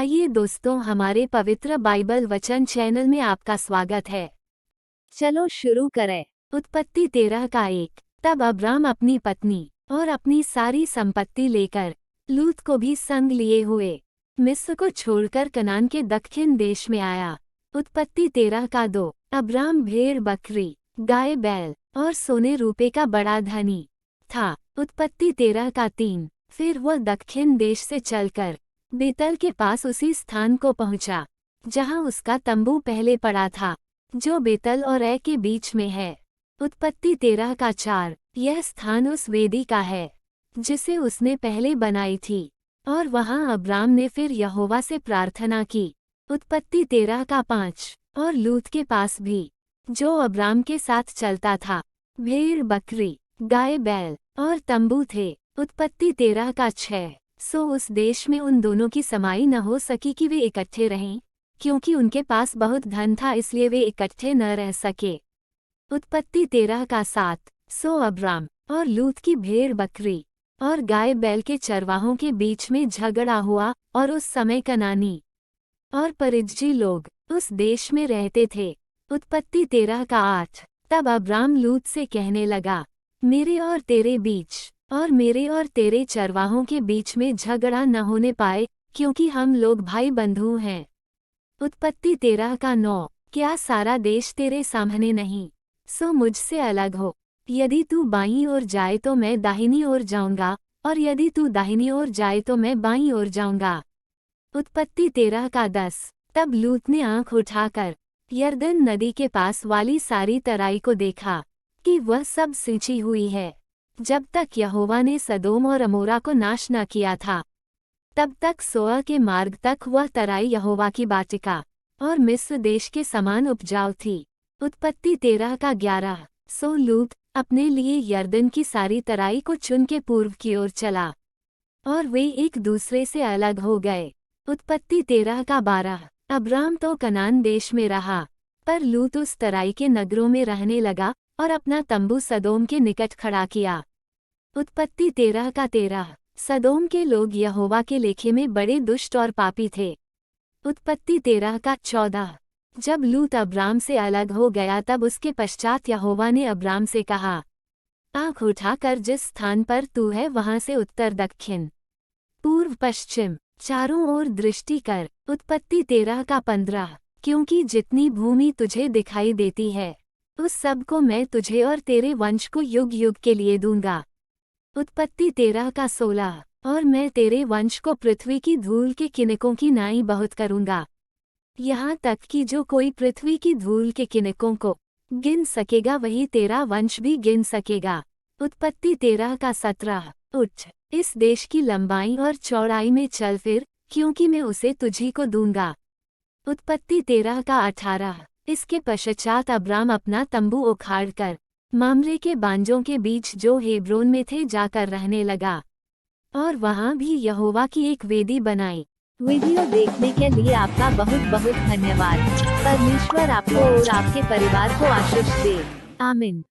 आइए दोस्तों, हमारे पवित्र बाइबल वचन चैनल में आपका स्वागत है। चलो शुरू करें। उत्पत्ति 13 का 1। तब अब्राम अपनी पत्नी और अपनी सारी संपत्ति लेकर लूत को भी संग लिए हुए मिस्र को छोड़कर कनान के दक्षिण देश में आया। उत्पत्ति 13 का 2। अब्राम भेड़ बकरी गाय बैल और सोने रूपे का बड़ा धनी था। उत्पत्ति 13 का 3। फिर वह दक्षिण देश से चलकर बेतल के पास उसी स्थान को पहुंचा जहां उसका तंबू पहले पड़ा था, जो बेतल और ए के बीच में है। उत्पत्ति 13 का 4। यह स्थान उस वेदी का है जिसे उसने पहले बनाई थी, और वहां अब्राम ने फिर यहोवा से प्रार्थना की। उत्पत्ति 13 का 5। और लूत के पास भी, जो अब्राम के साथ चलता था, भेड़ बकरी गाय बैल और तंबू थे। उत्पत्ति 13 का 6। सो उस देश में उन दोनों की समाई न हो सकी कि वे इकट्ठे रहें, क्योंकि उनके पास बहुत धन था, इसलिए वे इकट्ठे न रह सके। उत्पत्ति 13 का 7। सो अब्राम और लूत की भेड़ बकरी और गाय बैल के चरवाहों के बीच में झगड़ा हुआ, और उस समय कनानी और परिज्जी लोग उस देश में रहते थे। उत्पत्ति 13 का 8। तब अब्राम लूत से कहने लगा, मेरे और तेरे बीच और मेरे और तेरे चरवाहों के बीच में झगड़ा न होने पाए, क्योंकि हम लोग भाई बंधु हैं। उत्पत्ति 13 का 9। क्या सारा देश तेरे सामने नहीं? सो मुझसे अलग हो। यदि तू बाईं ओर जाए तो मैं दाहिनी ओर जाऊंगा, और यदि तू दाहिनी ओर जाए तो मैं बाईं ओर जाऊंगा। उत्पत्ति 13 का 10। तब लूत ने आंख उठाकर यरदन नदी के पास वाली सारी तराई को देखा कि वह सब सिंची हुई है, जब तक यहोवा ने सदोम और अमोरा को नाश न किया था। तब तक सोआ के मार्ग तक वह तराई यहोवा की बाटिका और मिस्र देश के समान उपजाऊ थी। उत्पत्ति 13 का 11। सो लूत अपने लिए यरदन की सारी तराई को चुन के पूर्व की ओर चला, और वे एक दूसरे से अलग हो गए। उत्पत्ति 13 का 12। अब्राम तो कनान देश में रहा, पर लूत उस तराई के नगरों में रहने लगा और अपना तंबू सदोम के निकट खड़ा किया। उत्पत्ति 13 का 13। सदोम के लोग यहोवा के लेखे में बड़े दुष्ट और पापी थे। उत्पत्ति 13 का 14। जब लूत अब्राम से अलग हो गया, तब उसके पश्चात यहोवा ने अब्राम से कहा, आँख उठाकर जिस स्थान पर तू है वहां से उत्तर दक्षिण पूर्व पश्चिम चारों ओर दृष्टि कर। उत्पत्ति 13 का 15। क्योंकि जितनी भूमि तुझे दिखाई देती है, उस सब को मैं तुझे और तेरे वंश को युग युग के लिए दूंगा। उत्पत्ति 13 का 16। और मैं तेरे वंश को पृथ्वी की धूल के किनकों की नाई बहुत करूंगा, यहाँ तक कि जो कोई पृथ्वी की धूल के किनकों को गिन सकेगा, वही तेरा वंश भी गिन सकेगा। उत्पत्ति 13 का 17। उठ, इस देश की लंबाई और चौड़ाई में चल फिर, क्योंकि मैं उसे तुझी को दूंगा। उत्पत्ति 13 का 18। इसके पश्चात अब्राम अपना तंबू उखाड़कर मामरे के बांजों के बीच जो हेब्रोन में थे जाकर रहने लगा, और वहां भी यहोवा की एक वेदी बनाई। वीडियो देखने के लिए आपका बहुत बहुत धन्यवाद। परमेश्वर आपको और आपके परिवार को आशीष दे। आमीन।